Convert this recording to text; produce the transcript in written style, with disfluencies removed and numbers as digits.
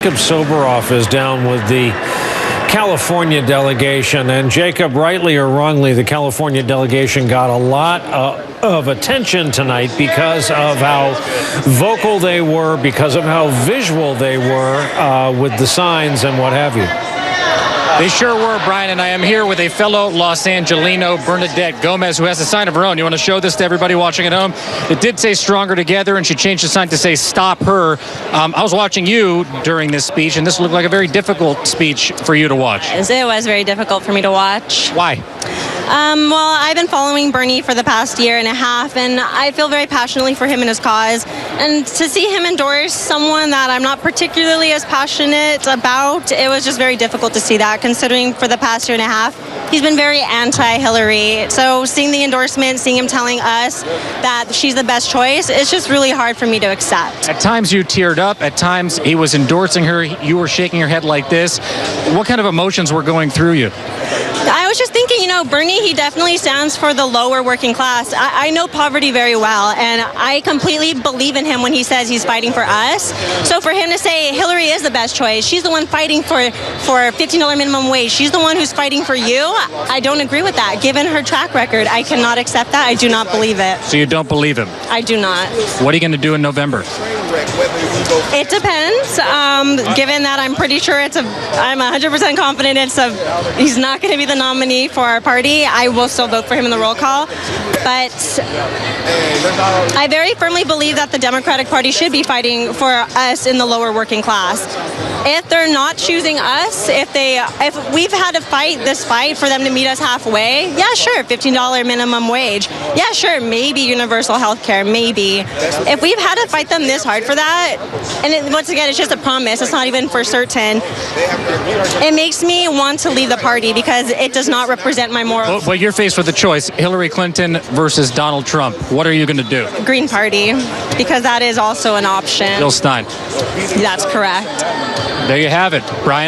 Jacob Soboroff is down with the California delegation. And Jacob, rightly or wrongly, the California delegation got a lot of attention tonight because of how vocal they were, because of how visual they were with the signs and what have you. They sure were, Brian, and I am here with a fellow Los Angelino, Bernadette Gomez, who has a sign of her own. You want to show this to everybody watching at home? It did say "Stronger Together," and she changed the sign to say "Stop Her." I was watching you during this speech, and this looked like a very difficult speech for you to watch. It was very difficult for me to watch. Why? Well, I've been following Bernie for the past year and a half, and I feel very passionately for him and his cause. And to see him endorse someone that I'm not particularly as passionate about, it was just very difficult to see that, considering for the past year and a half, he's been very anti-Hillary. So seeing the endorsement, seeing him telling us that she's the best choice, it's just really hard for me to accept. At times you teared up. At times he was endorsing her. You were shaking your head like this. What kind of emotions were going through you? I was just thinking, Bernie, he definitely stands for the lower working class. I know poverty very well, and I completely believe in him when he says he's fighting for us. So for him to say Hillary is the best choice, she's the one fighting for $15 minimum wage, she's the one who's fighting for you, I don't agree with that. Given her track record, I cannot accept that. I do not believe it. So you don't believe him? I do not. What are you going to do in November? It depends. Given that I'm pretty sure I'm 100% confident he's not going to be the nominee for our party, I will still vote for him in the roll call. But I very firmly believe that the Democratic Party should be fighting for us in the lower working class. If they're not choosing us, if we've had to fight this fight for them to meet us halfway, yeah, sure, $15 minimum wage. Yeah, sure, maybe universal health care, maybe. If we've had to fight them this hard for that, and once again, it's just a promise, it's not even for certain, it makes me want to leave the party because it does not represent my morals. Well, you're faced with a choice, Hillary Clinton versus Donald Trump. What are you going to do? Green Party, because that is also an option. Jill Stein. That's correct. There you have it, Brian.